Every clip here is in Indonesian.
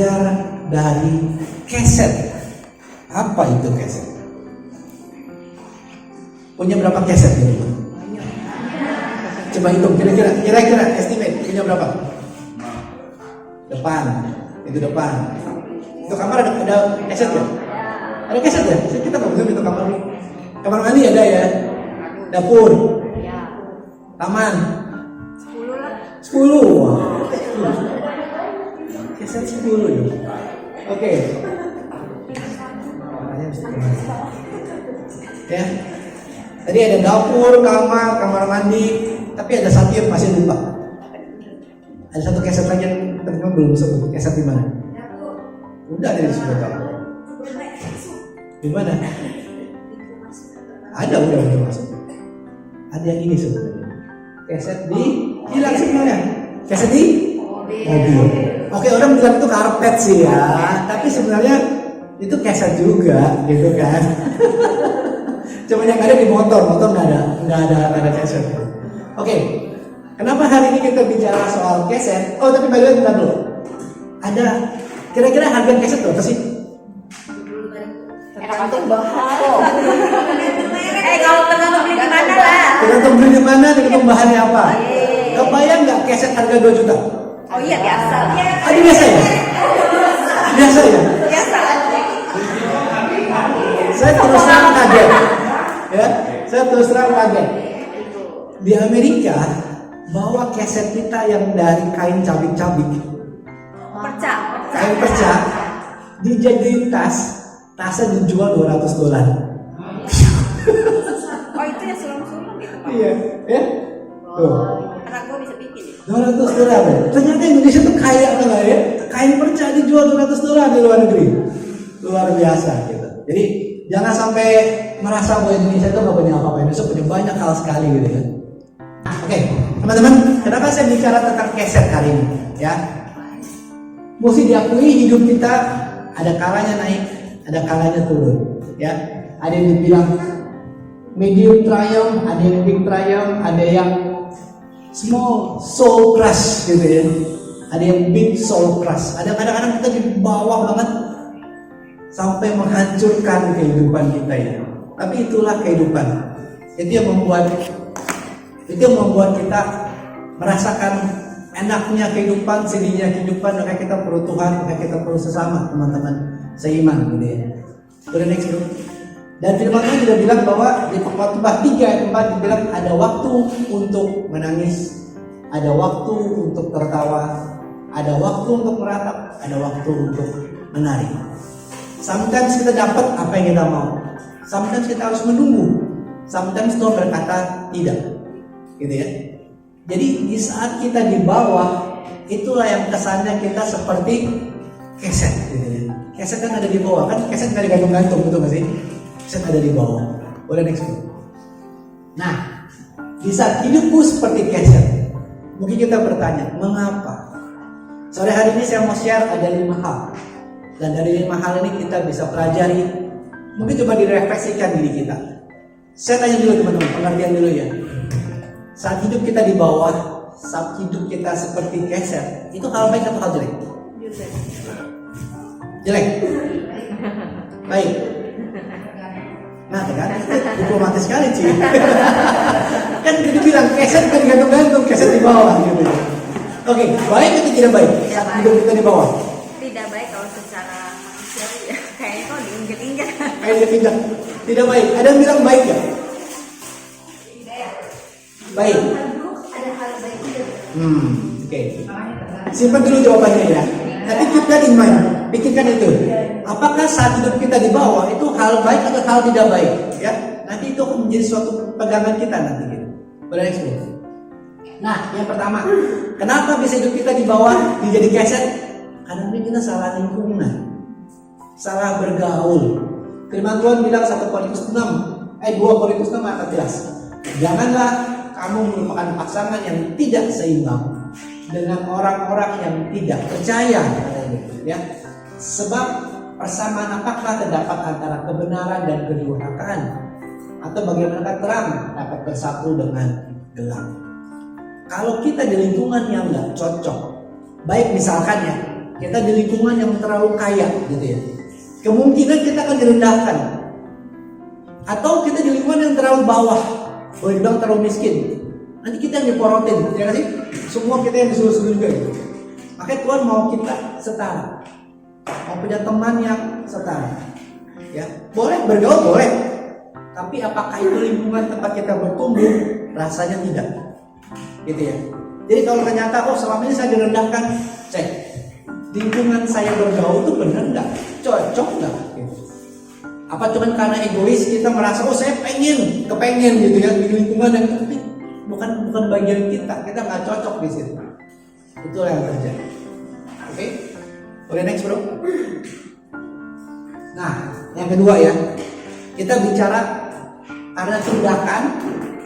belajar dari keset. Apa itu keset? Punya berapa keset ini? Coba hitung kira-kira estimate punya berapa? Depan, itu depan. Itu kamar ada keset ya? Ada keset ya? Kita nggak bisa itu kamar. Kamar mandi ada ya? Dapur, taman, 10. Wah. Keset 10 ya. Oke. Ya. Tadi ada dapur, kamar mandi, tapi ada satu yang masih lupa. Ada satu keset lagi yang teman-teman belum sebut. Keset di mana? Udah ada di sudah tahu. Di mana? Ada udah masuk. Ada yang ini sebenarnya. Keset di hilang sebenarnya. Keset di mobil. Oke, orang bilang itu karpet sih ya, tapi sebenarnya itu keset juga, gitu kan? Cuma yang ada di motor nggak ada keset. Oke, kenapa hari ini kita bicara soal keset? Oh, tapi balik bentar dulu. Ada kira-kira harga keset berapa sih? Tergantung bahan. Kalau tergantung beli di mana lah. Tergantung beli di mana, tergantung bahannya apa. Kebayang nggak keset harga 2 juta? Oh iya biasa. Ada biasa ya? Biasa ya? Biasa. Saya terus terang kaget. Ya, saya terus terang kaget. Di Amerika bawa keset kita yang dari kain cabik-cabik, kain perca, dijadiin tasnya dijual $200. Oh itu yang sulung-sulung gitu Pak? Iya, ya. Tuh. Anak gua bisa bikin. $200 ya. Ternyata Indonesia tuh kaya banget ya. Kain perca dijual $200 di luar negeri. Luar biasa gitu. Jadi jangan sampai merasa bahwa Indonesia itu nggak punya apa-apa. Indonesia punya banyak hal sekali gitu ya. Oke, teman-teman, kenapa saya bicara tentang keset hari ini? Ya, mesti diakui hidup kita ada kalanya naik, ada kalanya turun. Ya, ada yang dibilang medium triumph, ada yang big triumph, ada yang small soul crush gitu ya. Ada yang big soul crush. Ada kadang-kadang kita di bawah banget sampai menghancurkan kehidupan kita ya. Tapi itulah kehidupan. Itu yang membuat kita merasakan enaknya kehidupan, sedihnya kehidupan. Maka kita perlu Tuhan, maka kita perlu sesama teman-teman seiman gitu ya. Udah next bro. Dan firman Tuhan juga bilang bahwa di Khotbah 3 ayat 4 dibilang ada waktu untuk menangis, ada waktu untuk tertawa, ada waktu untuk meratap, ada waktu untuk menari. Sometimes kita dapat apa yang kita mau, sometimes kita harus menunggu, sometimes Tuhan berkata tidak, gitu ya. Jadi di saat kita di bawah, itulah yang kesannya kita seperti keset, gitu ya. Keset kan ada di bawah, kan keset nggak digantung-gantung, betul nggak sih? Keset ada di bawah. Boleh next bro. Nah, di saat hidupku seperti keset, mungkin kita bertanya, mengapa? Sore hari ini saya mau share ada 5 hal. Dan dari 5 hal ini kita bisa pelajari. Mungkin coba direfleksikan diri kita. Saya tanya dulu teman-teman, pengertian dulu ya. Saat hidup kita di bawah, saat hidup kita seperti keset, itu hal baik atau hal jelek? Jelek? Baik. Nah kan, diplomatis sekali Ci. Kan kita bilang keset kan gantung-gantung, keset di bawah gitu. Oke, baik atau tidak baik saat hidup kita di bawah? Tidak baik kalau secara manusiawi ya. Kayaknya kok diinjak-injak. Injak. Tidak baik. Ada yang bilang baik ya? Baik. Ada hal baik juga. Oke. Simpan dulu jawabannya ya. Tapi keep that in mind. Pikirkan itu. Apakah saat hidup kita di bawah itu hal baik atau hal tidak baik? Ya. Nanti itu akan menjadi suatu pegangan kita nanti gitu. Boleh next bro. Nah, yang pertama, kenapa bisa hidup kita di bawah dijadi keset? Karena kita salah lingkungan, salah bergaul. Firman Tuhan bilang 1 Korintus 6, 2 Korintus 6 ayat 11. Janganlah kamu merupakan pasangan yang tidak seimbang dengan orang-orang yang tidak percaya, ya. Sebab persamaan apakah terdapat antara kebenaran dan kedurhakaan, atau bagaimana terang dapat bersatu dengan gelap? Kalau kita di lingkungan yang nggak cocok, baik misalkan ya, kita di lingkungan yang terlalu kaya gitu ya, kemungkinan kita akan direndahkan. Atau kita di lingkungan yang terlalu bawah, boleh dibilang terlalu miskin, nanti kita yang diporotin, ya nggak sih? Semua kita yang disuruh-suruh juga gitu. Makanya Tuhan mau kita setara, mau punya teman yang setara. Ya, boleh bergaul boleh, tapi apakah itu lingkungan tempat kita bertumbuh? Rasanya tidak, gitu ya. Jadi kalau ternyata selama ini saya direndahkan, cek lingkungan saya bergaul itu benar nggak, cocok nggak? Gitu. Apa cuman karena egois kita merasa saya kepengen gitu ya di lingkungan yang tapi bukan bagian kita nggak cocok di situ. Itulah yang terjadi. Oke, boleh next bro. Nah, yang kedua ya, kita bicara karena tindakan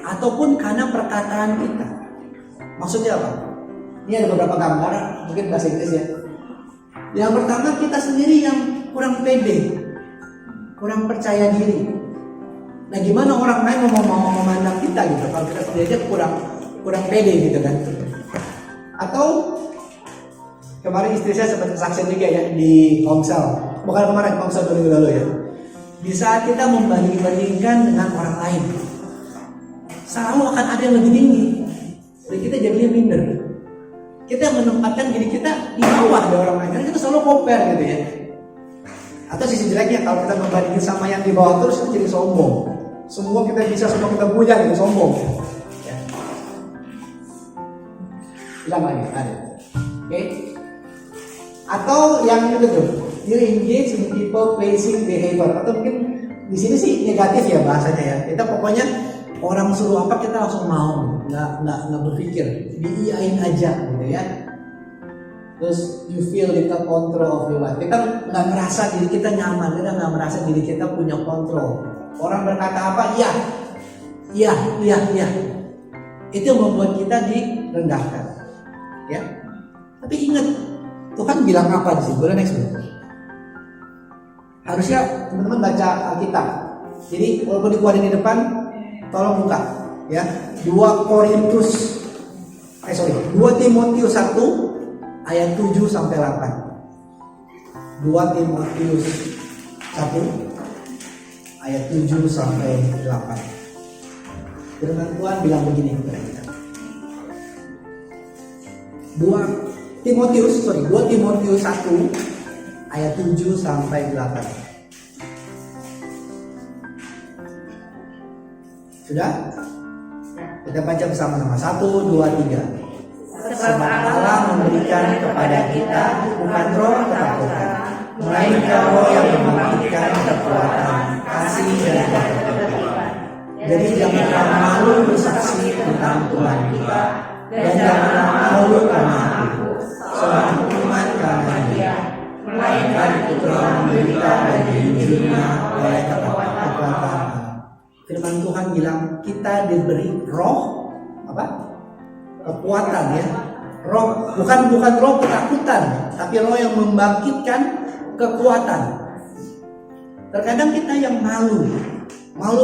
ataupun karena perkataan kita. Maksudnya apa? Ini ada beberapa gambar, mungkin bahasa Inggris ya. Yang pertama, kita sendiri yang kurang pede, kurang percaya diri. Nah, gimana orang lain mau memandang kita gitu kalau kita sendiri aja kurang pede gitu kan? Atau kemarin istri saya sempat kesaksian juga ya di Komsel, bukan kemarin, Komsel 2000 lalu ya. Di saat kita membanding-bandingkan dengan orang lain, selalu akan ada yang lebih tinggi, jadi kita jadinya minder. Kita menempatkan diri kita di bawah dari orang lain, karena kita selalu compare gitu ya. Atau sisi jeleknya kalau kita membandingin sama yang di bawah terus kita jadi sombong. Semua kita bisa, semua kita punya gitu, sombong. Ya. Bilang lagi, ada. Oke. Atau yang itu tuh, you engage in people pleasing behavior. Atau mungkin di sini sih negatif ya bahasanya ya. Kita pokoknya orang suruh apa kita langsung mau, nggak berpikir, diiyain aja gitu ya. Terus you feel little control of your life. Kita nggak merasa diri kita nyaman, kita nggak merasa diri kita punya kontrol. Orang berkata apa, iya. Itu yang membuat kita direndahkan. Ya. Tapi ingat, Tuhan bilang apa di sini? Boleh next dulu. Harusnya teman-teman baca Alkitab. Jadi walaupun dikeluarin di depan, tolong buka. Ya. 2 Timotius 1 ayat 7 sampai 8. 2 Timotius 1 ayat 7 sampai 8. Firman Tuhan bilang begini kepada kita. 2 Timotius 1 ayat 7 sampai 8. Sudah? Kita baca bersama-sama. 1, 2, 3. Sebab Allah memberikan kepada kita bukan roh ketakutan, melainkan roh yang membangkitkan kekuatan, kasih dan ketertiban. Jadi janganlah malu bersaksi tentang Tuhan kita, dan janganlah malu karena aku, seorang hukuman karena Dia, melainkan Putra menderita bagi Injilnya oleh kekuatan. Firman Tuhan bilang kita diberi roh apa? Kekuatan ya. Roh bukan roh ketakutan, tapi roh yang membangkitkan kekuatan. Terkadang kita yang malu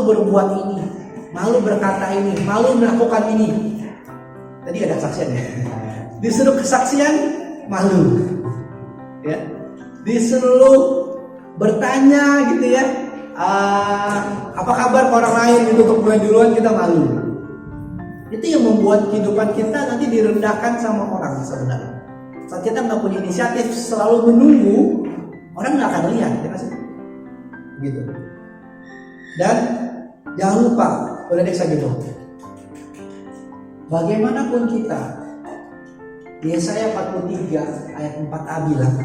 berbuat ini, malu berkata ini, malu melakukan ini. Tadi ada kesaksian ya. Disuruh kesaksian malu. Ya. Disuruh bertanya gitu ya. Apa kabar orang lain gitu untuk mulai duluan kita malu. Itu yang membuat kehidupan kita nanti direndahkan sama orang sebenarnya. Saat kita nggak punya inisiatif, selalu menunggu, orang nggak akan lihat, ya sih? Gitu. Dan jangan lupa, boleh next lagi dong. Bagaimanapun kita, Yesaya 43 ayat 4a bilang,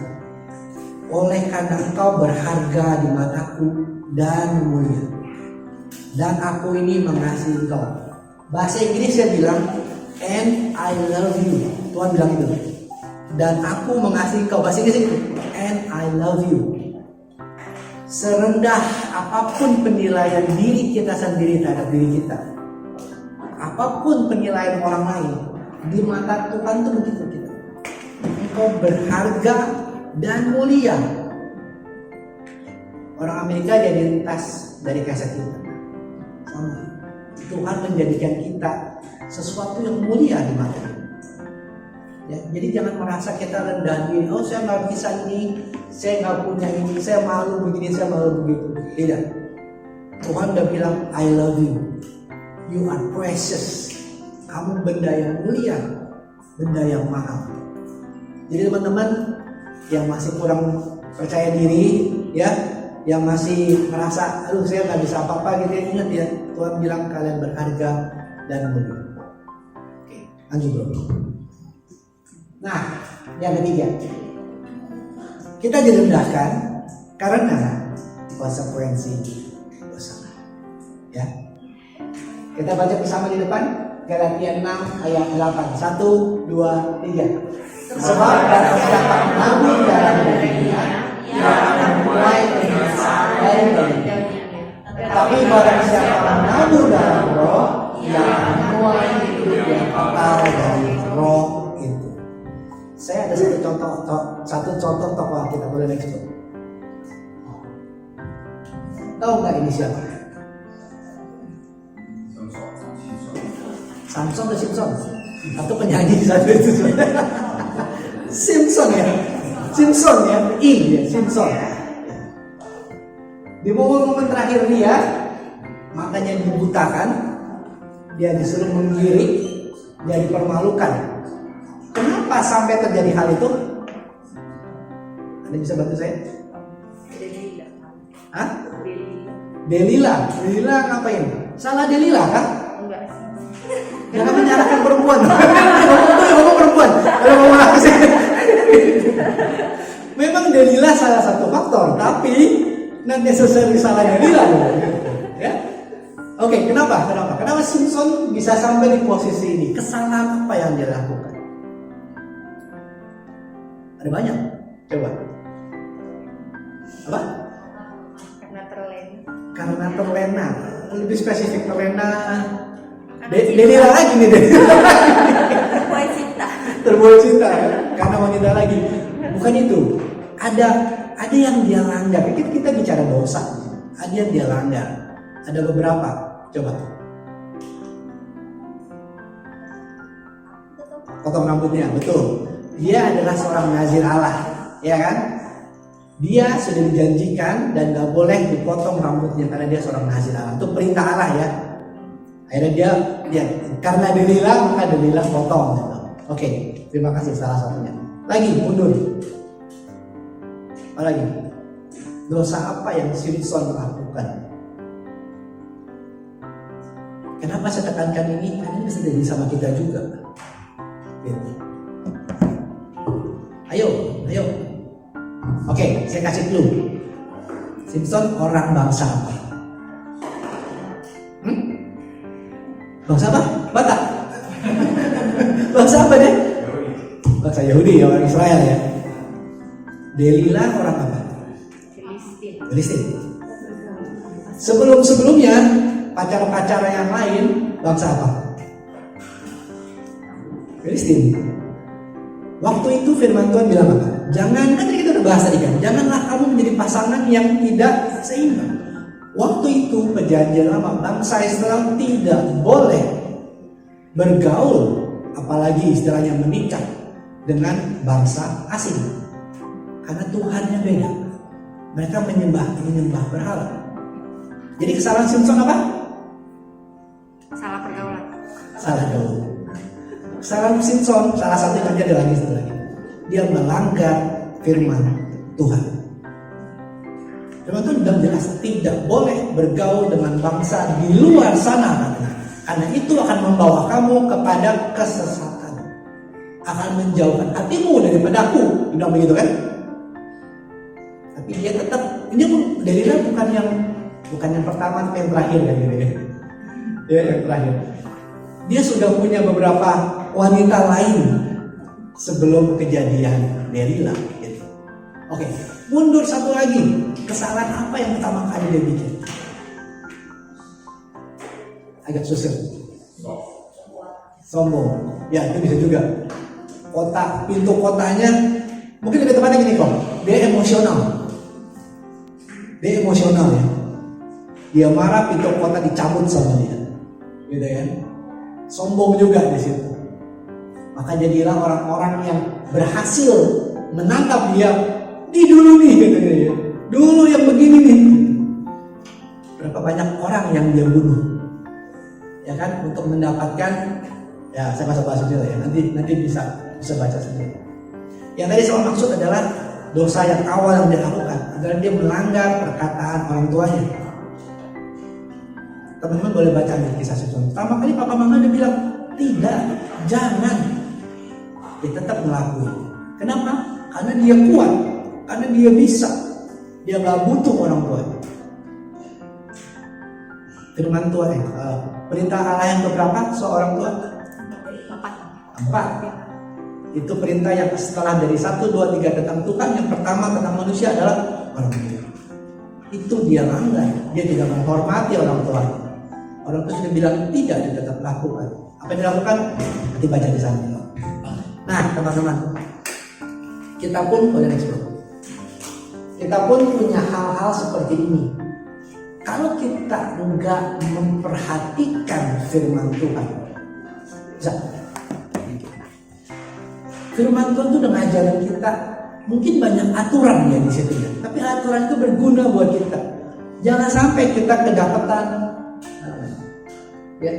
oleh karena engkau berharga di mataku dan mulia, dan aku ini mengasihi engkau. Bahasa Inggrisnya bilang, and I love you. Tuhan bilang itu. Dan aku mengasihi engkau. Bahasa Inggris itu, and I love you. Serendah apapun penilaian diri kita sendiri terhadap diri kita, apapun penilaian orang lain, di mata Tuhan itu begitu kita. Engkau berharga dan mulia. Orang Amerika jadi tas dari kaset kita. Sama. Tuhan menjadikan kita sesuatu yang mulia di mata Dia. Ya, jadi jangan merasa kita rendah diri. Oh, saya nggak bisa ini, saya nggak punya ini, saya malu begini, saya malu begitu. Tidak. Tuhan udah bilang, I love you. You are precious. Kamu benda yang mulia, benda yang mahal. Jadi teman-teman yang masih kurang percaya diri, ya, yang masih merasa, aduh saya nggak bisa apa-apa gitu, ingat ya, Tuhan bilang kalian berharga dan mulia. Oke, lanjut bro. Nah, yang ketiga, kita direndahkan karena konsekuensi dosa. Ya, kita baca bersama di depan Galatia 6 ayat 8. 1, 2, 3. Sebab barang siapa menabur dalam dirinya, ia akan mulai binasa dari dirinya. Tapi barang siapa menabur dalam roh, ia akan mulai hidup yang kekal dari roh itu. Saya ada satu contoh tokoh kita, boleh next bro. Tahu nggak ini siapa? Samson atau Simpson? Atau penyanyi satu itu? Simpson ya, Simpson ya, Simpson. Di momen-momen terakhir dia, matanya dibutakan, dia disuruh menggiring, dia dipermalukan. Kenapa sampai terjadi hal itu? Anda bisa bantu saya? Hah? Delila ngapain? Salah Delila kan? Enggak. Jangan menyalahkan perempuan. Ngomong perempuan. Kalau ngomong aku sih. Memang Delila salah satu faktor, tapi not necessarily salah Delila. Ya? Oke, kenapa? Kenapa Simpson bisa sampai di posisi ini? Kesalahan apa yang dia lakukan? Ada banyak. Coba. Apa? Karena terlena. Lebih spesifik terlena. Delila lagi nih deh. Terbuai cinta. Karena wanita lagi. Bukan itu. Ada yang dia langgar. Kita bicara dosa. Ada yang dia langgar. Ada beberapa. Coba. Potong rambutnya, betul. Dia adalah seorang nazir Allah, ya kan? Dia sudah dijanjikan dan gak boleh dipotong rambutnya karena dia seorang nazir Allah. Itu perintah Allah ya. Akhirnya dia karena Delila maka Delila potong. Gitu. Oke, terima kasih salah satunya. Lagi mundur. Apa lagi? Dosa apa yang Simpson lakukan? Kenapa saya tekankan ini? Karena ini bisa jadi sama kita juga. Gitu. Ayo. Oke, saya kasih clue. Simpson orang bangsa apa? Bangsa apa? Batak? Bangsa apa deh? Bangsa Yahudi, orang Israel ya. Delila orang apa? Filistin. Sebelumnya pacar-pacar yang lain bangsa apa? Filistin. Waktu itu firman Tuhan bilang apa? Jangan, kan tadi kita udah bahas tadi kan, janganlah kamu menjadi pasangan yang tidak seimbang. Waktu itu perjanjian lama, bangsa Israel tidak boleh bergaul, apalagi istilahnya menikah dengan bangsa asing. Karena Tuhannya beda. Mereka menyembah berhala. Jadi kesalahan Simpson apa? Salah pergaulan. Salah gaul. Kesalahan Simpson salah satu yang terjadi lagi. Dia melanggar firman Tuhan. Firman Tuhan sudah jelas tidak boleh bergaul dengan bangsa di luar sana, karena itu akan membawa kamu kepada kesesatan, akan menjauhkan hatimu daripada aku. Bilang begitu kan? Tapi dia tetap, ini Delila bukan yang pertama tapi yang terakhir kan gitu ya. Ya yang terakhir. Dia sudah punya beberapa wanita lain sebelum kejadian Delila gitu. Oke, mundur satu lagi. Kesalahan apa yang pertama kali dia bikin? Agak susah. Sombong. Ya itu bisa juga. Pintu kotanya mungkin lebih tepatnya gini kok. Dia emosional ya. Dia marah, pintu kota dicabut sama dia. Gitu ya. Sombong juga di situ. Maka jadilah orang-orang yang berhasil menangkap dia. Di dulu nih katanya ya. Dulu yang begini nih. Berapa banyak orang yang dia bunuh. Ya kan, untuk mendapatkan, ya saya bahasa dulu ya. Nanti bisa baca sendiri. Yang tadi saya maksud adalah dosa yang awal yang dia lakukan adalah dia melanggar perkataan orang tuanya. Teman-teman boleh baca di Kisah Siswa. Pertama kali Papa Mama dia bilang, tidak, jangan. Dia tetap melakukan. Kenapa? Karena dia kuat, karena dia bisa. Dia gak butuh orang tua. Firman Tuhan, perintah Allah yang keberapa seorang tua? 4. Itu perintah yang setelah dari 1, 2, 3 tentang Tuhan. Yang pertama tentang manusia adalah orang tua. Itu dia langgar. Dia tidak menghormati orang tua. Orang tua sudah bilang tidak, dia tetap lakukan. Apa yang dilakukan? Nanti baca di sana. Nah teman-teman, kita pun boleh explore. Kita pun punya hal-hal seperti ini. Kalau kita enggak memperhatikan firman Tuhan, bisa. Firman Tuhan itu udah ngajarin kita, mungkin banyak aturan ya di situ ya. Tapi aturan itu berguna buat kita. Jangan sampai kita kedapatan, ya,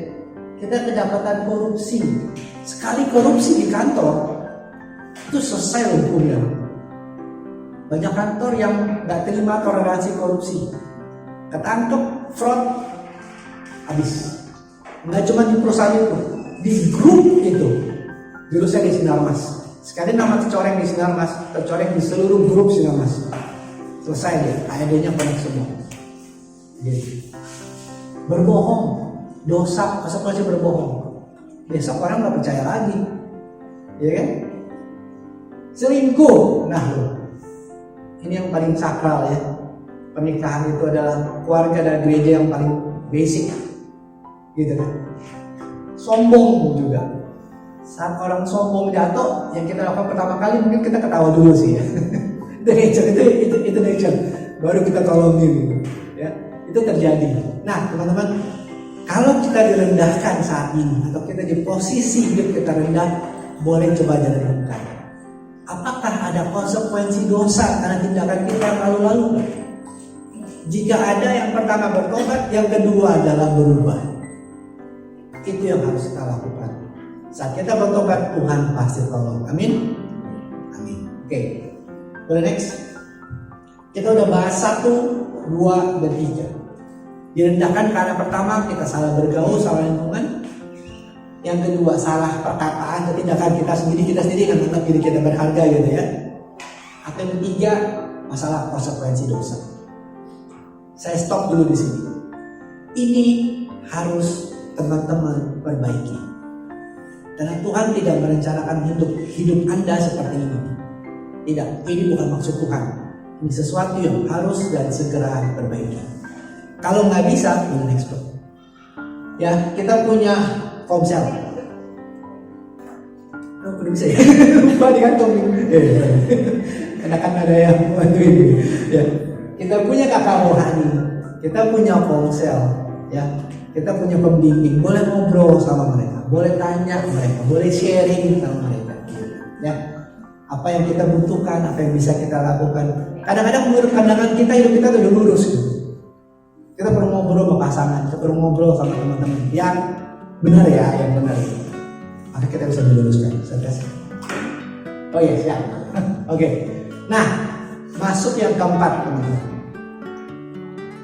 kita kedapatan korupsi. Sekali korupsi di kantor, itu selesai hukumnya. Banyak kantor yang nggak terima toleransi korupsi, ketangkep fraud, habis. Nggak cuma di perusahaan itu, di grup itu. Dulu saya di Sinarmas, sekali nama tercoreng di Sinarmas, tercoreng di seluruh grup Sinarmas. Selesai deh, AED-nya connect semua. Jadi, berbohong, dosa, konsekuensi berbohong. Besok orang nggak percaya lagi, ya kan? Selingkuh, nah loh. Ini yang paling sakral ya. Pernikahan itu adalah keluarga dan gereja yang paling basic, gitu kan? Sombong juga. Saat orang sombong jatuh, yang kita lakukan pertama kali mungkin kita ketawa dulu sih ya. itu nature. Baru kita tolongin gitu. Ya, itu terjadi. Nah teman-teman, kalau kita direndahkan saat ini atau kita di posisi hidup kita rendah, boleh coba renungkan. Apakah ada konsekuensi dosa karena tindakan kita yang lalu-lalu? Jika ada, yang pertama bertobat, yang kedua adalah berubah. Itu yang harus kita lakukan. Saat kita bertobat, Tuhan pasti tolong. Amin. Amin. Oke. Boleh next. Kita udah bahas 1, 2, dan 3. Direndahkan karena pertama kita salah bergaul, salah lingkungan. Yang kedua salah perkataan, tindakan kita sendiri menganggap diri kita berharga gitu ya. Atau yang ketiga masalah konsekuensi dosa. Saya stop dulu di sini. Ini harus teman-teman perbaiki. Karena Tuhan tidak merencanakan hidup Anda seperti ini. Tidak, ini bukan maksud Tuhan. Ini sesuatu yang harus dan segera diperbaiki. Kalau nggak bisa, jangan explore. Ya, kita punya Komsel. Oh, udah bisa ya? Lupa di kantong. Karena kan ada yang bantuin. Ya, kita punya kakak rohani, kita punya Komsel, ya, kita punya pembimbing. Boleh ngobrol sama mereka, boleh tanya mereka, boleh sharing sama mereka. Ya, apa yang kita butuhkan, apa yang bisa kita lakukan. Kadang-kadang menurut pandangan kita hidup kita udah lurus gitu. Kita perlu ngobrol sama pasangan, kita perlu ngobrol sama teman-teman yang benar ya, yang benar. Maka kita bisa diluruskan. Oh iya, siap. Oke. Nah, masuk yang keempat, teman-teman.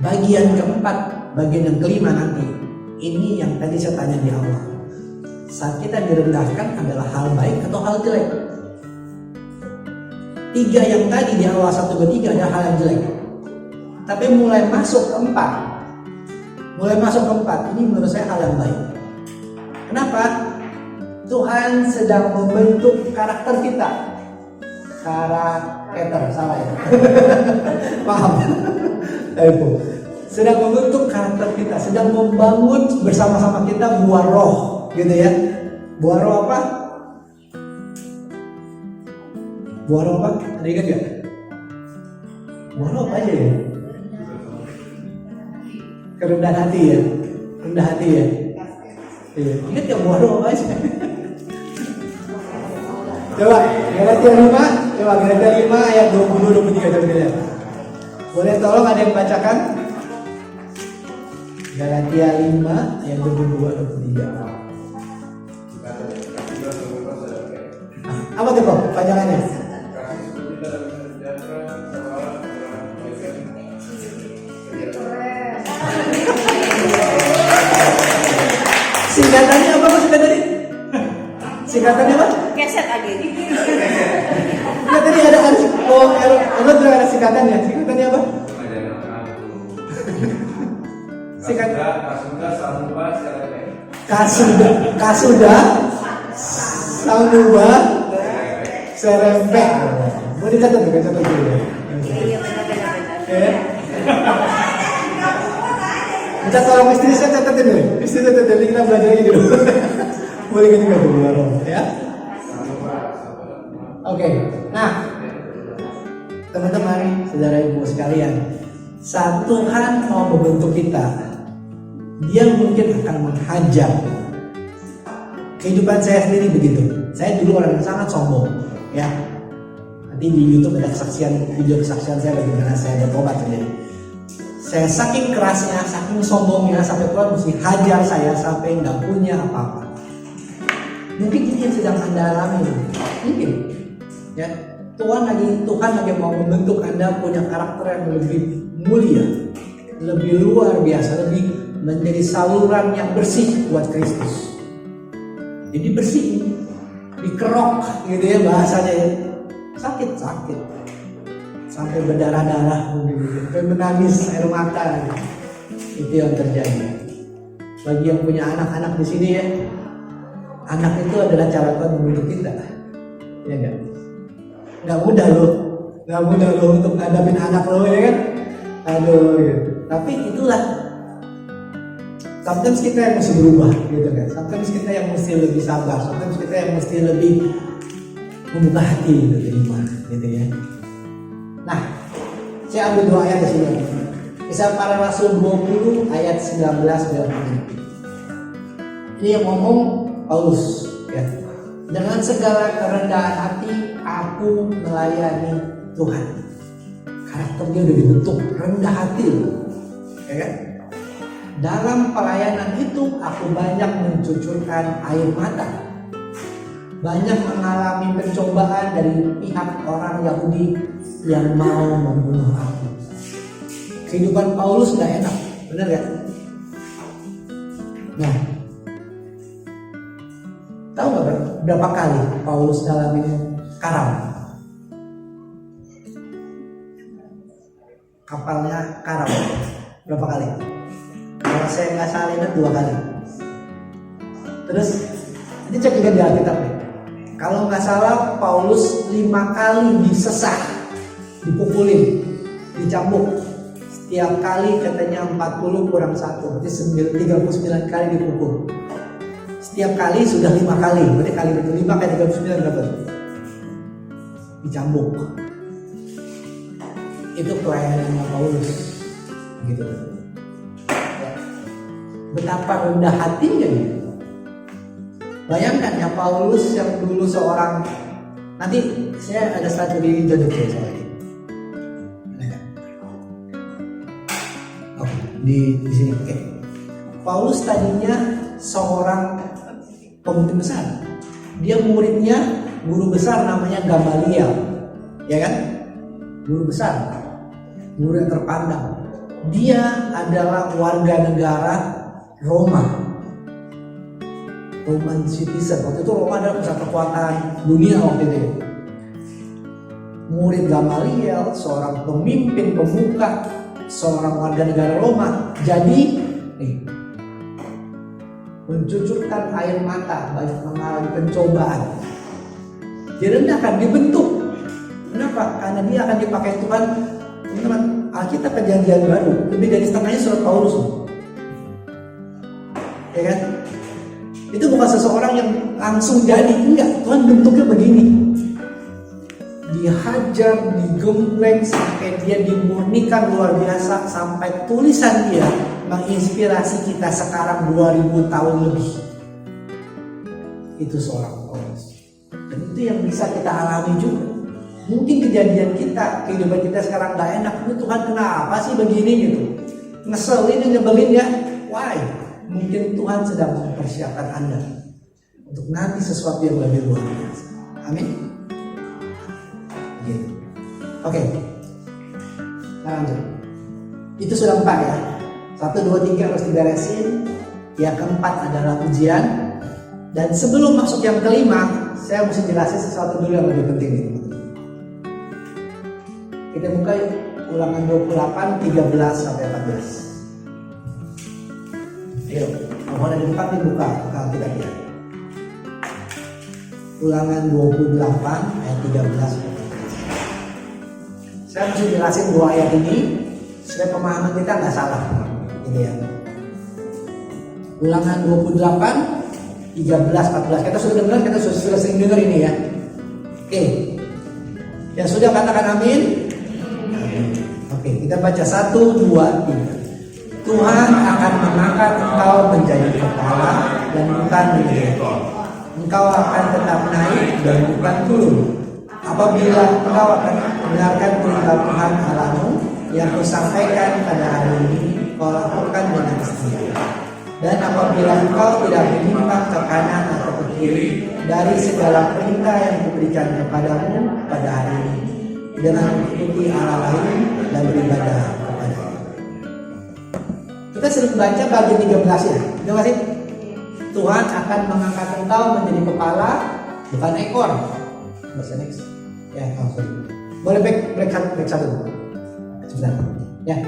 Bagian keempat, bagian yang kelima nanti. Ini yang tadi saya tanya di awal. Saat kita direndahkan adalah hal baik atau hal jelek? 3 yang tadi di awal 1, 2, 3 adalah hal yang jelek. Tapi mulai masuk ke 4, ini menurut saya hal yang baik. Kenapa? Tuhan sedang membentuk karakter kita. Karakter, salah ya? Paham? Sedang membentuk karakter kita, sedang membangun bersama-sama kita buah roh, gitu ya. Buah roh apa? Buah roh apa? Ada ingat gak? Buah roh apa aja ya? Kerendahan hati ya, rendah hati ya. Iya. Ingat gak buah roh apa aja? Coba Galatia 5, coba Galatia 5 ayat 20-23 coba dilihat. Boleh tolong ada yang bacakan? Galatia 5 ayat 22-23. Apa tuh Bro? Panjangannya? Singkatannya apa Mas tadi? Singkatannya apa? Keset lagi. Ya tadi ada ada singkatannya. Singkatannya apa? Singkat Kasuda Samuba Serempek. Mau dicatat juga, catat dulu. Iya benar. Ya. Minta tolong istri saya catatin dulu. Istri saya catatin, kita belajar lagi dulu. Boleh gini nggak dulu, ya? Oke, nah teman-teman, saudara ibu sekalian, saat Tuhan mau membentuk kita, Dia mungkin akan menghajar. Kehidupan saya sendiri begitu. Saya dulu orang yang sangat sombong, ya. Nanti di YouTube ada video kesaksian saya bagaimana saya bertobat sendiri. Saya saking kerasnya, saking sombongnya, sampai Tuhan mesti hajar saya sampai nggak punya apa-apa. Mungkin ini yang sedang Anda alami, mungkin, ya. Tuhan lagi mau membentuk Anda punya karakter yang lebih mulia, lebih luar biasa, lebih menjadi saluran yang bersih buat Kristus. Jadi bersih, dikerok gitu ya bahasanya ya. Sakit sampai berdarah-darah, sampai menangis air mata. Itu yang terjadi. Bagi yang punya anak-anak di sini ya, anak itu adalah cara Tuhan membentuk kita, ya kan? Nggak mudah loh untuk ngadapin anak lo, ya kan? Aduh, ya. Tapi itulah. Sometimes kita yang mesti berubah, gitu kan? Sometimes kita yang mesti lebih sabar, sometimes kita yang mesti lebih membuka hati, gitu, terima, gitu ya. Nah, saya ambil 2 ayat di sini. Kisah Para Rasul 20 ayat 19-20. Ini yang ngomong Paulus, ya. Dengan segala kerendahan hati aku melayani Tuhan. Karakternya udah dibentuk, rendah hati loh, ya kan? Dalam pelayanan itu aku banyak mencucurkan air mata, banyak mengalami pencobaan dari pihak orang Yahudi yang mau membunuh aku. Kehidupan Paulus gak enak, benar gak? Nah, tahu gak berapa kali Paulus ngalamin karam? Kapalnya karam berapa kali? Kalau saya nggak salah ingat 2 kali. Terus ini cek juga di Alkitab nih. Kalau nggak salah Paulus 5 kali disesah, dipukulin, dicambuk. Setiap kali katanya 40 kurang 1, berarti 39 kali dipukul. Setiap kali sudah 5 kali, berarti kali itu 5 kali 39 berapa? Dicambuk. Itu pelayanannya Paulus, gitu. Betapa rendah hatinya ya. Bayangkan ya Paulus yang dulu seorang, nanti saya ada satu di jodoh saya lagi. Oke, di sini. Oke. Paulus tadinya seorang pemimpin besar. Dia muridnya guru besar namanya Gamaliel, ya kan? Guru besar, guru yang terpandang. Dia adalah warga negara Roman citizen. Waktu itu Roma adalah pusat kekuatan dunia waktu itu. Murid Gamaliel, seorang pemimpin pemuka, seorang warga negara Roma. Jadi mencucurkan air mata, banyak mengalami pencobaan, direndahkan, dibentuk. Kenapa? Karena dia akan dipakai Tuhan. Teman-teman, Alkitab Perjanjian Baru lebih dari setengahnya surat Paulus, ya kan? Itu bukan seseorang yang langsung jadi, enggak. Tuhan bentuknya begini. Dihajar, digembleng sampai dia dimurnikan luar biasa, sampai tulisan dia menginspirasi kita sekarang 2000 tahun lebih. Itu seorang Paulus. Dan Itu yang bisa kita alami juga. Mungkin kejadian kita, kehidupan kita sekarang gak enak. Ini Tuhan kenapa sih begini gitu? Ngeselin, nyebelin ya. Why? Mungkin Tuhan sedang mempersiapkan Anda untuk nanti sesuatu yang lebih luar biasa. Amin. Gitu. Oke. Nah, lanjut. Itu sudah 4 ya. 1, 2, 3 harus diberesin. Yang keempat adalah ujian. Dan sebelum masuk yang kelima, saya mesti jelasin sesuatu dulu yang lebih penting nih. Kita buka yuk Ulangan 28, 13 sampai 14. Ayo, kalau ada di depan dibuka kita lihat. Ulangan 28 ayat 13 sampai 14. Saya mesti jelasin 2 ayat ini supaya pemahaman kita nggak salah. Ini ya. Ulangan 28 13, 14. Kita sudah dengar, kita sudah sering dengar ini ya. Oke. Yang sudah katakan amin. Amin. Oke, kita baca 1, 2, 3. Tuhan akan mengangkat engkau menjadi kepala dan bukan menjadi ekor. Engkau akan tetap naik dan bukan turun. Apabila engkau akan mendengarkan perintah Tuhan Allahmu yang kusampaikan pada hari ini, kau lakukan dengan setia. Dan apabila engkau tidak menyimpang ke kanan atau ke kiri dari segala perintah yang kuberikan kepadamu pada hari ini, dengan mengikuti Allah lain dan beribadah kepada-Nya. Kita sering baca bagian 13 ya, betul gak sih? Tuhan akan mengangkat engkau menjadi kepala, bukan ekor. Bahasa next. Ya, sorry. Boleh break satu. Sebentar. Ya.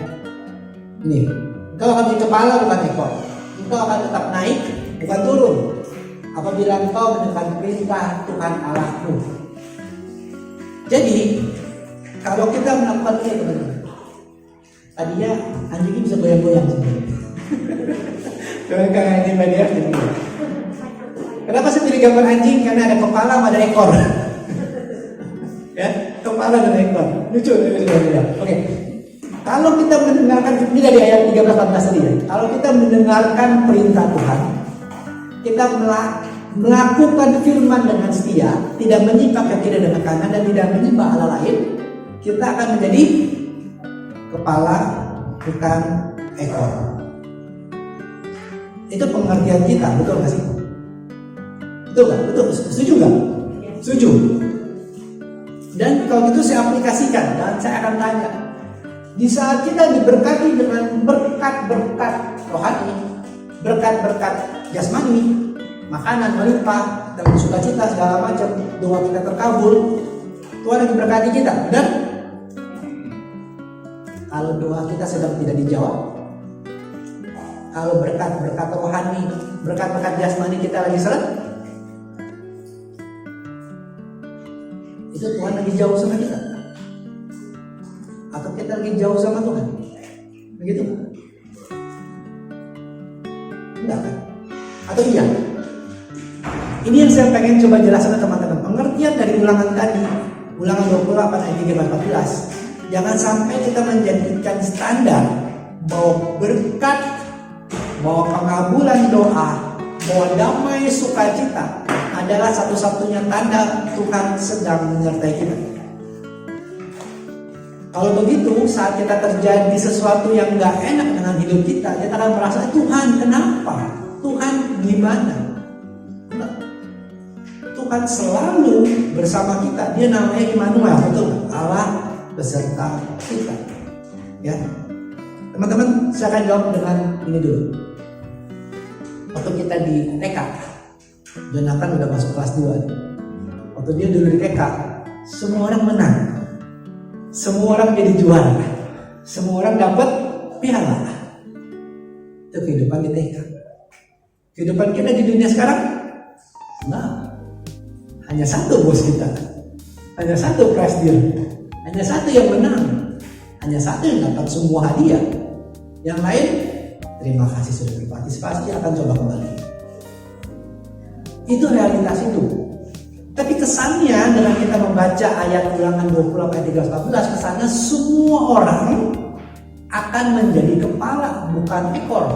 Ini. Engkau akan menjadi kepala, bukan ekor. Engkau akan tetap naik, bukan turun. Apabila engkau mendengar perintah Tuhan Allahmu. Jadi, kalau kita melakukan ini teman-teman, tadinya anjing bisa goyang-goyang sebenarnya. Karena ini media. Kenapa saya pilih gambar anjing? Karena ada kepala, ada ekor. Ya, kepala dan ekor. Lucu. Oke. Kalau kita mendengarkan, ini dari ayat 13-14 tadi ya. Kalau kita mendengarkan perintah Tuhan, kita melakukan firman dengan setia, tidak menyimpang ke kiri dan ke kanan, dan tidak menyembah Allah lain, kita akan menjadi kepala, bukan ekor. Itu pengertian kita, betul nggak sih? Betul nggak? Betul. Setuju nggak? Setuju. Dan kalau gitu saya aplikasikan, dan saya akan tanya. Di saat kita diberkati dengan berkat-berkat rohani, berkat-berkat jasmani, makanan melimpah, dan sukacita segala macam, doa kita terkabul, Tuhan lagi berkati kita, benar? Kalau doa kita sedang tidak dijawab, kalau berkat-berkat rohani, berkat-berkat jasmani kita lagi seret, itu Tuhan lagi jauh sama kita. Atau kita lagi jauh sama Tuhan? Begitu? Enggak kan? Atau iya? Ini yang saya pengen coba jelaskan ke teman-teman. Pengertian dari ulangan tadi, ulangan 28 ayat 3-14. Jangan sampai kita menjadikan standar bahwa berkat, bahwa pengabulan doa, bahwa damai sukacita adalah satu-satunya tanda Tuhan sedang menyertai kita. Kalau begitu, saat kita terjadi sesuatu yang gak enak dengan hidup kita akan merasa, Tuhan kenapa? Tuhan gimana? Nah, Tuhan selalu bersama kita. Dia namanya Immanuel, betul? Allah beserta kita. Ya, teman-teman, saya akan jawab dengan ini dulu. Waktu kita di TK, Jonathan udah masuk kelas 2. Waktu dia dulu di TK, semua orang menang. Semua orang jadi juara. Semua orang dapat piala. Itu kehidupan di TK. Kehidupan kita di dunia sekarang, nah, hanya satu bos kita, hanya satu presiden, hanya satu yang menang, hanya satu yang dapat semua hadiah. Yang lain, terima kasih sudah berpartisipasi, akan coba kembali. Itu realitas itu. Tapi kesannya dengan kita membaca ayat ulangan 28 ayat 13-14, kesannya semua orang akan menjadi kepala, bukan ekor.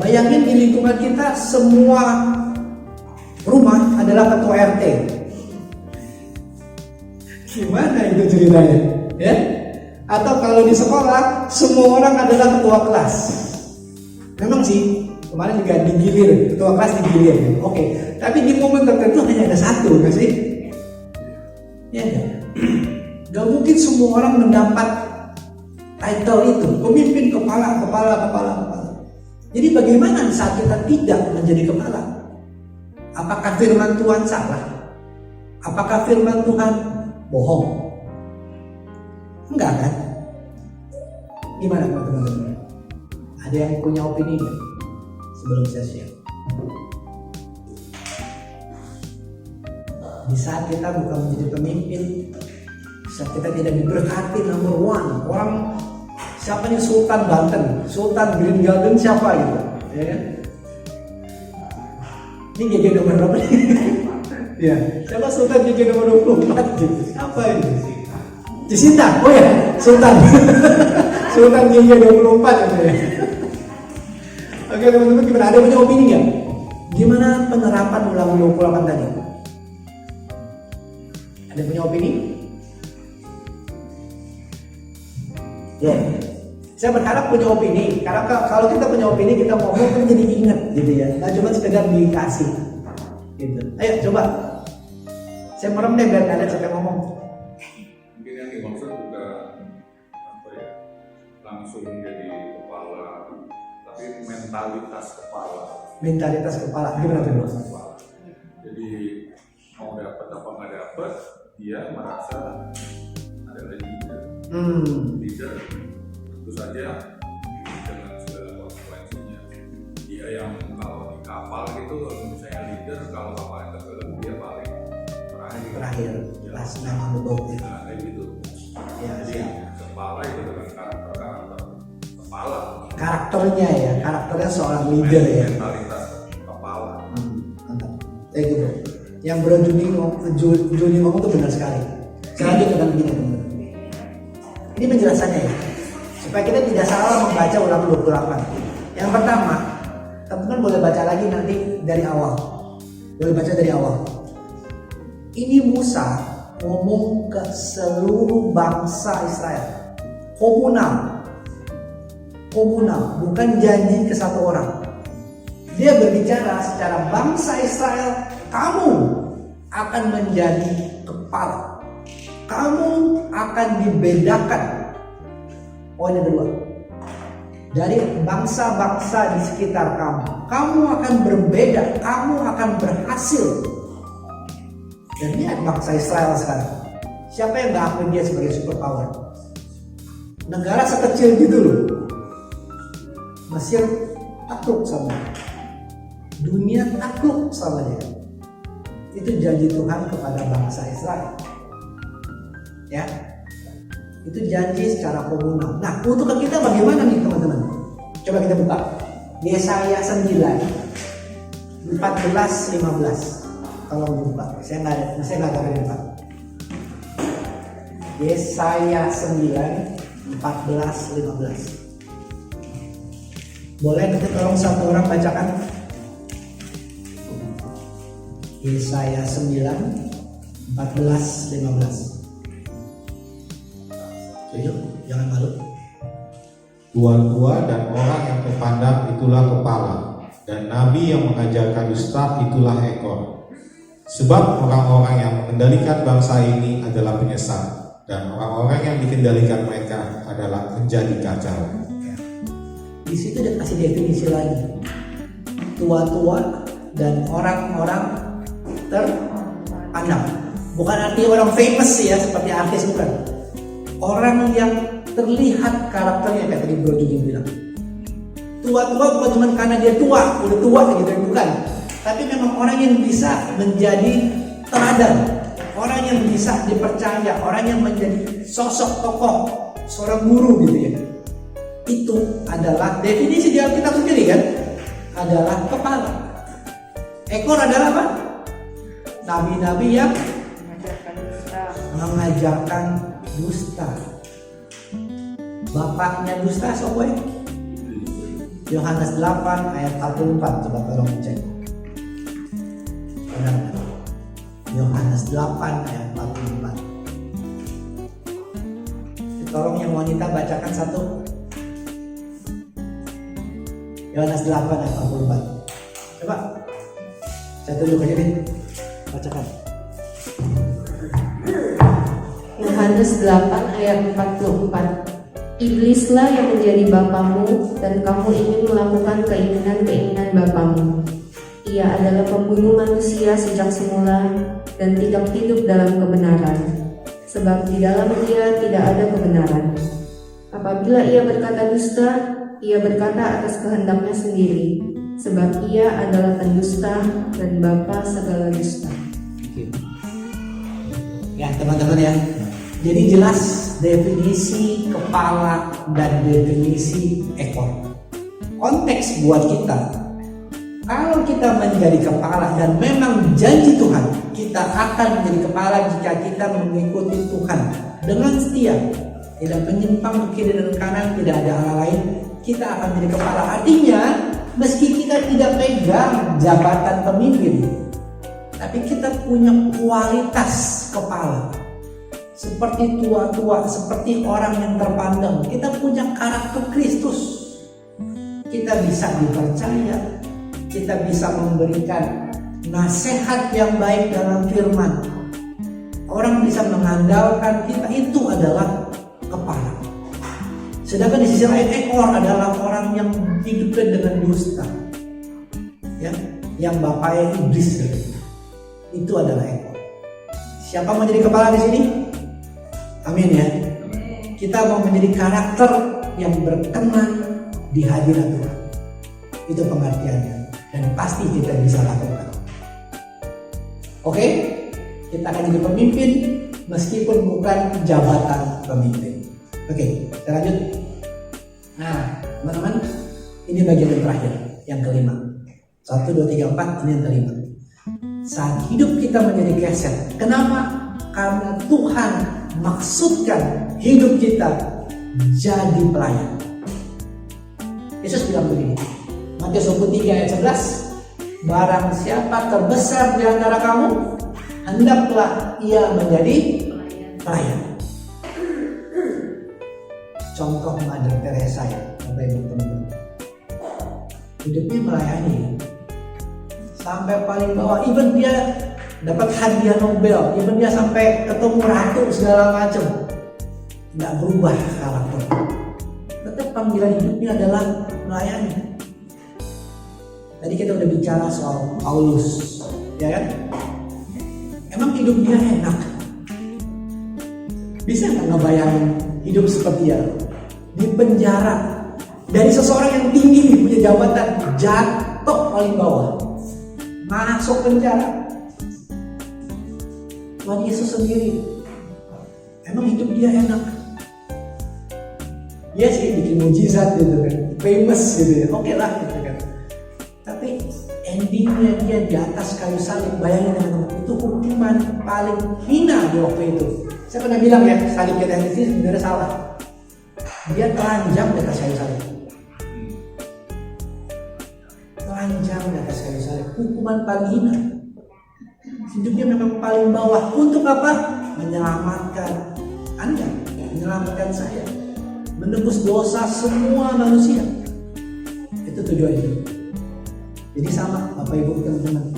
Bayangin di lingkungan kita semua rumah adalah ketua RT. Gimana itu ceritanya? Ya? Atau kalau di sekolah semua orang adalah ketua kelas. Memang sih kemarin juga digilir, ketua kelas digilir. Ya? Oke, tapi di momen tertentu hanya ada satu, nggak sih? Ya enggak? Gak mungkin semua orang mendapat title itu, pemimpin kepala. Jadi bagaimana saat kita tidak menjadi kepala? Apakah firman Tuhan salah? Apakah firman Tuhan bohong? Enggak kan? Gimana teman-teman? Ada yang punya opini nggak? Sebelum saya share. Di saat kita bukan menjadi pemimpin, saat kita tidak diberkati nomor one, orang siapa nih Sultan Banten, Sultan Green Garden siapa gitu, ya kan? Ini GG nomor berapa nih? Ya, siapa Sultan GG nomor 24 gitu? Siapa ini? Jacinta, oh ya, Sultan. Sultan GG 24 gitu ya. Oke teman-teman, gimana? Ada yang punya opini nggak? Gimana penerapan ulangan 28 tadi? Ada yang punya opini? Ya, saya berharap punya opini. Karena kalau kita punya opini, kita ngomong kan jadi ingat gitu ya. Nah cuma sekedar dikasih gitu. Ayo coba. Saya merem deh biar kalian sampai ngomong. Mungkin yang dimaksud bukan apa ya, langsung jadi kepala, tapi mentalitas kepala. Mentalitas kepala gimana tuh? Kepala. Jadi mau dapat apa nggak dapat, dia merasa adalah leader. Leader tentu saja dengan segala konsekuensinya. Dia yang kalau di kapal gitu, misalnya leader, kalau kapalnya tenggelam dia paling terakhir. Ya. Last man on the boat. Nah, kayak gitu. Ya, Jadi kepala itu dengan karakter kepala. Karakternya ya, karakternya seorang leader ya. Mentalitas kepala. Mantap. Gitu. Yang Bro Juni ngomong tuh benar sekali. Saya lanjut dengan begini teman-teman. Ini penjelasannya ya, supaya kita tidak salah membaca ulang 28. Yang pertama, teman-teman boleh baca lagi nanti dari awal. Boleh baca dari awal. Ini Musa ngomong ke seluruh bangsa Israel. Komunal, bukan janji ke satu orang. Dia berbicara secara bangsa Israel, kamu akan menjadi kepala. Kamu akan dibedakan. Poin yang kedua, dari bangsa-bangsa di sekitar kamu. Kamu akan berbeda, kamu akan berhasil. Dan lihat bangsa Israel sekarang. Siapa yang gak akui dia sebagai superpower? Negara sekecil gitu loh. Mesir takluk sama dia. Dunia takluk sama dia. Itu janji Tuhan kepada bangsa Israel. Ya, itu janji secara komunal. Nah, untuk kita bagaimana nih teman-teman? Coba kita buka Yesaya 9 14-15. Tolong dibuka. Saya nggak tahu di depan. Yesaya 9 14-15. Boleh nanti tolong satu orang bacakan. Yesaya 9 14-15. Yuk, jangan malu. Tua-tua dan orang yang terpandang itulah kepala, dan nabi yang mengajarkan dusta itulah ekor. Sebab orang-orang yang mengendalikan bangsa ini adalah penyesat, dan orang-orang yang dikendalikan mereka adalah menjadi kacau. Di situ dia kasih definisi lagi. Tua-tua dan orang-orang terpandang. Bukan arti orang famous ya, seperti artis, bukan. Orang yang terlihat karakternya kayak tadi Bro Juni bilang. Tua-tua bukan cuma karena dia tua, udah tua gitu, bukan. Tapi memang orang yang bisa menjadi teladan, orang yang bisa dipercaya, orang yang menjadi sosok tokoh, seorang guru gitu ya. Itu adalah definisi di Alkitab sendiri kan, adalah kepala. Ekor adalah apa? Nabi-nabi yang mengajarkan dusta. Bapaknya dusta siapa ya? Yohanes 8 ayat 44. Coba tolong cek. Benar. Yohanes 8 ayat 44. Tolong yang wanita bacakan satu. Yohanes 8 ayat 44. Coba. Saya tunjuk aja deh. Bacakan. Yohanes 8 ayat 44. Iblislah yang menjadi bapamu dan kamu ingin melakukan keinginan-keinginan bapamu. Ia adalah pembunuh manusia sejak semula dan tidak hidup dalam kebenaran, sebab di dalam dia tidak ada kebenaran. Apabila ia berkata dusta, ia berkata atas kehendaknya sendiri, sebab ia adalah pendusta dan bapa segala dusta. Ya teman-teman ya. Jadi jelas definisi kepala dan definisi ekor. Konteks buat kita, kalau kita menjadi kepala dan memang janji Tuhan, kita akan menjadi kepala jika kita mengikuti Tuhan dengan setia, tidak menyimpang ke kiri dan kanan, tidak ada hal lain, kita akan menjadi kepala. Artinya, meski kita tidak pegang jabatan pemimpin, tapi kita punya kualitas kepala. Seperti tua-tua, seperti orang yang terpandang, kita punya karakter Kristus. Kita bisa dipercaya, kita bisa memberikan nasihat yang baik dalam firman. Orang bisa mengandalkan kita, itu adalah kepala. Sedangkan di sisi lain ekor adalah orang yang hidupnya dengan dusta, ya, yang bapaknya iblis. Itu adalah ekor. Siapa mau jadi kepala di sini? Amin ya. Kita mau menjadi karakter yang berkenan di hadirat Tuhan. Itu pengertiannya. Dan pasti kita bisa lakukan. Oke? Kita akan jadi pemimpin meskipun bukan jabatan pemimpin. Oke, kita lanjut. Nah, teman-teman, ini bagian yang terakhir, yang kelima. 1, 2, 3, 4, ini yang kelima. Saat hidup kita menjadi keset. Kenapa? Karena Tuhan maksudkan hidup kita jadi pelayan. Yesus bilang begini, Matius 23 ayat 11, barang siapa terbesar di antara kamu, hendaklah ia menjadi pelayan. Contoh Mother Teresa ya, Bapak Ibu teman-teman. Hidupnya melayani, sampai paling bawah, even dia dapat hadiah Nobel, even dia sampai ketemu ratu segala macam, nggak berubah karakter. Tetap panggilan hidupnya adalah melayani. Tadi kita udah bicara soal Paulus, ya kan? Emang hidup dia enak? Bisa nggak ngebayangin hidup seperti dia di penjara, dari seseorang yang tinggi nih, punya jabatan, jatuh paling bawah, masuk penjara. Tuhan Yesus sendiri, emang hidup dia enak? Dia sih bikin mujizat gitu kan, famous gitu ya, oke lah gitu kan. Tapi endingnya dia di atas kayu salib, bayangin teman-teman, itu hukuman paling hina di waktu itu. Saya pernah bilang ya, salib kita ini sebenarnya salah. Dia telanjang di atas kayu salib. Telanjang di atas kayu salib, hukuman paling hina. Hidupnya memang paling bawah. Untuk apa? Menyelamatkan Anda, menyelamatkan saya, menebus dosa semua manusia. Itu tujuan hidup. Jadi sama Bapak Ibu teman-teman,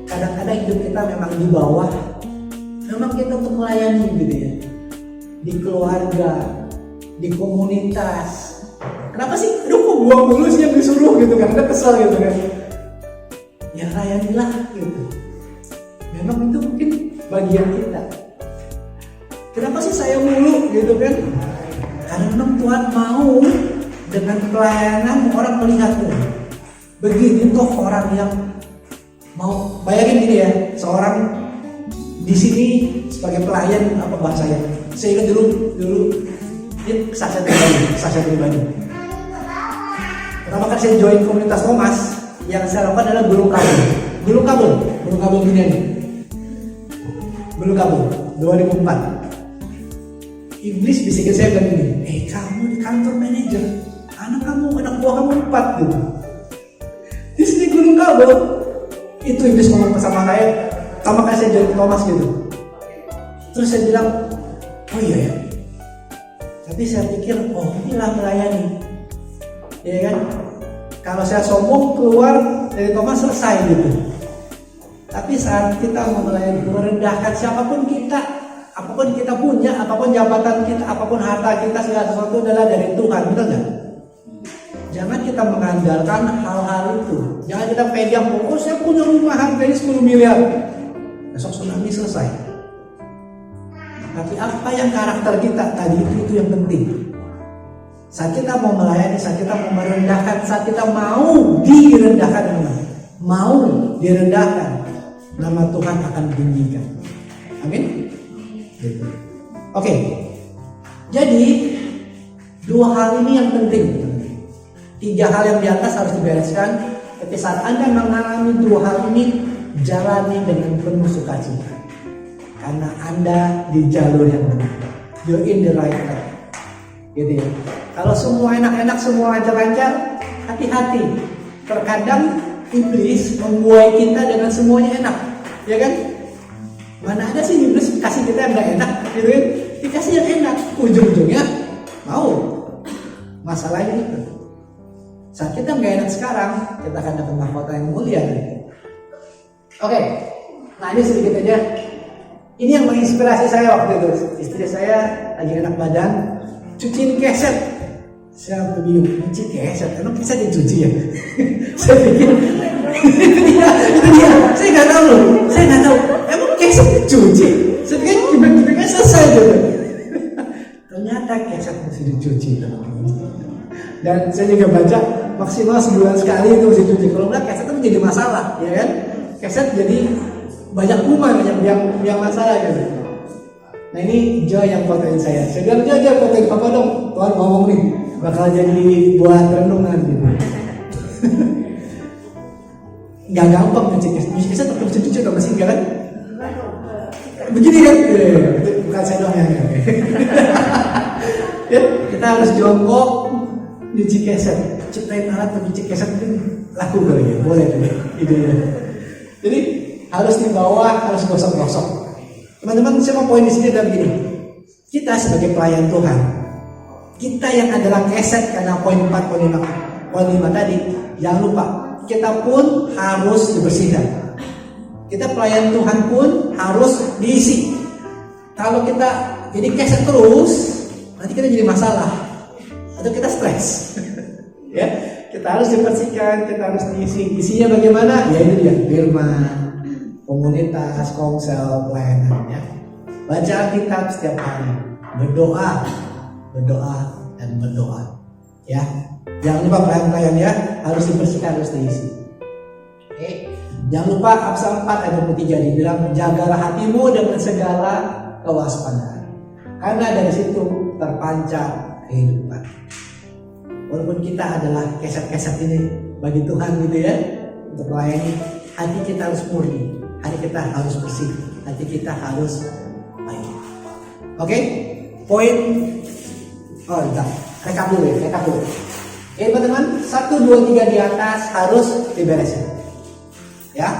kadang-kadang hidup kita memang di bawah, memang kita untuk melayani gitu ya, di keluarga, di komunitas. Kenapa sih? Aduh kok gua mulu sih yang disuruh gitu kan, kita kesel gitu kan. Ya layanilah gitu. Memang itu mungkin bagian kita. Kenapa sih saya mulu gitu kan? Karena memang Tuhan mau dengan pelayanan orang melihatmu. Begini toh orang yang mau, bayangin gini ya, seorang di sini sebagai pelayan, apa bahasanya? Saya ingat dulu ini saksian pribadi. Pertama kali saya join komunitas Thomas, yang saya lakukan adalah gulung kabel gini aja. Gulung kabel 2004. Iblis bisikin saya bilang gini, kamu di kantor manajer, anak buah kamu 4 gitu. Di sini gulung kabel. Itu iblis ngomong sama saya, sama kayak saya join Thomas gitu. Terus saya bilang, oh iya ya, Tapi saya pikir, oh inilah melayani. Ya kan? Kalau saya sombong keluar dari Thomas selesai gitu. Tapi saat kita mau melayani, merendahkan siapapun kita, apapun kita punya, apapun jabatan kita, apapun harta kita, segala sesuatu adalah dari Tuhan, betul nggak? Jangan kita mengandalkan hal-hal itu. Jangan kita pegang, oh saya punya rumah harganya 10 miliar. Besok tsunami selesai. Tapi apa yang karakter kita tadi itu yang penting. Saat kita mau melayani, saat kita mau merendahkan, saat kita mau direndahkan, nama Tuhan akan ditinggikan. Amin. Gitu. Oke. Jadi 2 hal ini yang penting. 3 hal yang di atas harus dibereskan. Tapi saat Anda mengalami 2 hal ini, jalani dengan penuh sukacita. Karena Anda di jalur yang benar. You're in the right track. Gitu ya. Kalau semua enak-enak, semua lancar-lancar, hati-hati. Terkadang iblis membuai kita dengan semuanya enak, ya kan? Mana ada sih iblis kasih kita yang gak enak, gitu kan? Dikasih yang enak, ujung-ujungnya mau. Masalahnya itu. Saat kita gak enak sekarang, kita akan dapat mahkota yang mulia. Oke, nah ini sedikit aja. Ini yang menginspirasi saya waktu itu. Istri saya lagi enak badan, cuciin keset. Saya bingung, cuci keset, emang keset dicuci ya? Saya pikir itu dia. Saya nggak tahu. Emang keset dicuci? Saya pikir tiba-tiba selesai gitu. Ternyata keset mesti dicuci. Dan saya juga baca maksimal sebulan sekali itu mesti dicuci. Kalau nggak keset itu menjadi masalah, ya kan? Keset jadi banyak kuman yang masalah gitu. Nah ini Joy yang fotoin saya. Saya bilang Joy fotoin papa dong. Tuhan ngomong nih. Bakal jadi buat renungan gitu. Gak gampang cuci keset tetap cuci atau masih enggak kan? Begini kan? Bukan saya doang ya. Ya, kita harus jongkok cuci keset. Ciptain alat untuk cuci keset mungkin laku kali ya, boleh tuh idenya. Jadi harus di bawah, harus gosok-gosok. Teman-teman, saya mau poin di sini adalah begini. Kita sebagai pelayan Tuhan, kita yang adalah keset karena poin 4, poin 5 tadi, jangan lupa kita pun harus dibersihkan. Kita pelayan Tuhan pun harus diisi. Kalau kita jadi keset terus, nanti kita jadi masalah atau kita stres. Ya, kita harus dibersihkan, kita harus diisi. Isinya bagaimana? Ya itu dia, firman, komunitas, komsel, pelayanan. Ya. Baca Alkitab setiap hari, berdoa dan berdoa, ya. Jangan lupa pelayan-pelayan ya, harus dibersihkan, harus diisi. Oke. Jangan lupa Amsal 4 ayat 23 dibilang, jagalah hatimu dengan segala kewaspadaan, karena dari situ terpancar kehidupan. Walaupun kita adalah keset-keset ini bagi Tuhan gitu ya, untuk melayani, hati kita harus murni, hati kita harus bersih, hati kita harus baik. Oke, poin. Oh, enggak. Rekap dulu. Oke, teman-teman, 1, 2, 3 di atas harus diberesin. Ya.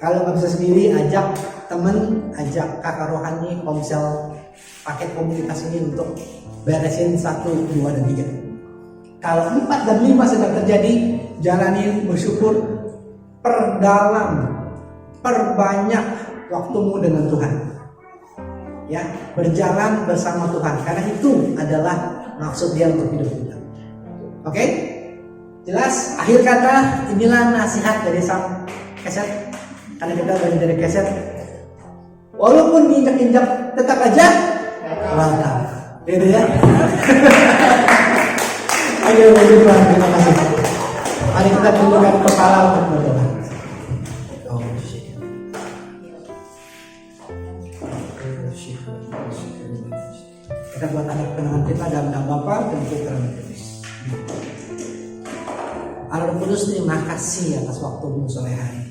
Kalau nggak bisa sendiri, ajak teman, ajak kakak rohani, komsel, paket komunitas ini untuk beresin 1, 2, dan 3. Kalau 4 dan 5 sedang terjadi, jalani bersyukur, perbanyak waktumu dengan Tuhan. Ya, berjalan bersama Tuhan, karena itu adalah maksud Dia untuk hidup kita. Oke? Jelas? Akhir kata, inilah nasihat dari sang keset. Karena kita belajar dari keset, walaupun diinjak-injak tetap aja welcome. Gitu ya. Ayo Tuhan, terima kasih. Mari kita tundukkan kepala untuk berdoa. Kita buat anak penangan kita dalam nama Bapa dan Putra dan Roh Kudus. Allah Roh Kudus, terima kasih atas waktumu sore hari.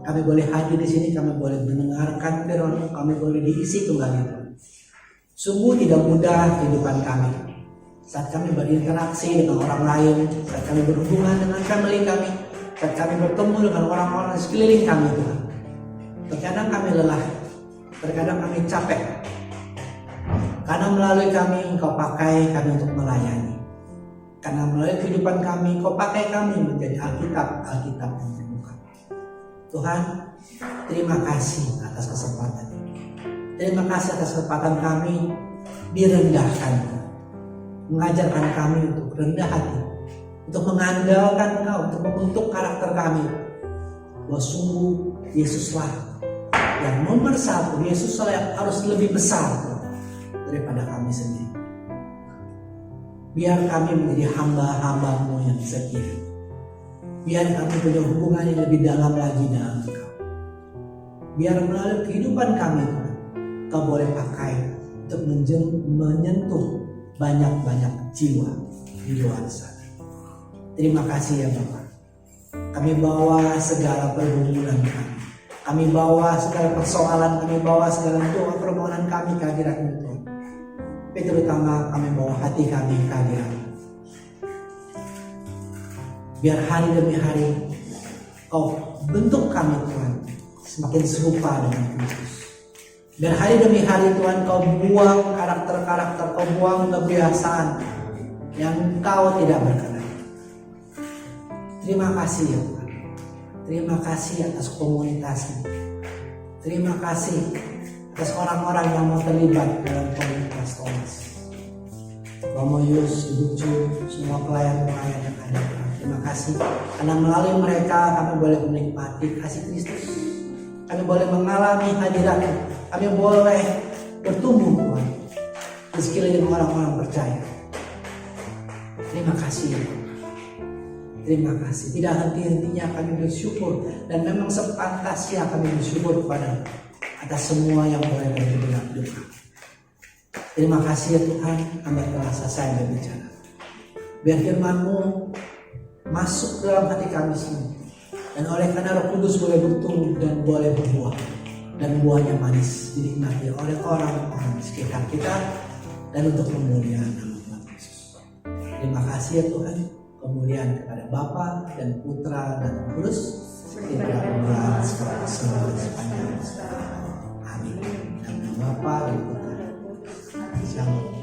Kami boleh hadir di sini, kami boleh mendengarkan firman-Mu, kami boleh diisi kembali. Sungguh tidak mudah kehidupan kami. Saat kami berinteraksi dengan orang lain, saat kami berhubungan dengan family kami, saat kami bertemu dengan orang-orang di sekeliling kami, Tuhan. Terkadang kami lelah, terkadang kami capek. Karena melalui kami Engkau pakai kami untuk melayani. Karena melalui kehidupan kami Engkau pakai kami menjadi Alkitab yang terbuka. Tuhan, terima kasih atas kesempatan ini. Terima kasih atas kesempatan kami direndahkan. Mengajarkan kami untuk rendah hati. Untuk mengandalkan Engkau, untuk membentuk karakter kami. Bahwa sungguh Yesuslah yang nomor satu. Yesuslah yang harus lebih besar daripada kami sendiri. Biar kami menjadi hamba-hamba-Mu yang setia. Biar kami punya hubungan yang lebih dalam lagi dengan Engkau. Biar melalui kehidupan kami Tuhan, Engkau boleh pakai untuk menyentuh banyak-banyak jiwa di luar sana. Terima kasih ya Bapak. Kami bawa segala pergumulan kami. Kami bawa segala persoalan, kami bawa segala doa permohonan kami ke hadirat-Mu Tuhan. Tapi terutama kami bawa hati kami ke hadirat-Mu. Biar hari demi hari Kau bentuk kami Tuhan semakin serupa dengan Kristus. Biar hari demi hari Tuhan Kau buang karakter-karakter, Kau buang kebiasaan yang Kau tidak berkenan. Terima kasih ya Tuhan. Terima kasih atas komunitas ini. Terima kasih atas orang-orang yang mau terlibat dalam komunitas Thomas. Romo Yus, Ibu Cu, semua pelayan-pelayan yang ada. Terima kasih karena melalui mereka kami boleh menikmati kasih Kristus. Kami boleh mengalami hadirat-Mu. Kami boleh bertumbuh Tuhan di sekeliling orang-orang percaya. Terima kasih ya Tuhan. Terima kasih. Tidak henti-hentinya kami bersyukur dan memang sepantasnya kami bersyukur kepada atas semua yang boleh terjadi dalam hidup kami. Terima kasih ya Tuhan, kami telah selesai berbicara. Biar firman-Mu masuk dalam hati kami semua. Dan oleh karena Roh Kudus boleh bertumbuh dan boleh berbuah. Dan buahnya manis dinikmati oleh orang-orang di sekitar kita. Dan untuk kemuliaan nama Tuhan Yesus. Terima kasih ya Tuhan. Kemuliaan kepada Bapa dan Putra dan Roh Kudus. Seperti pada sekarang sepanjang sekarang. Amin. Dan Bapa dan Putra. Shalom.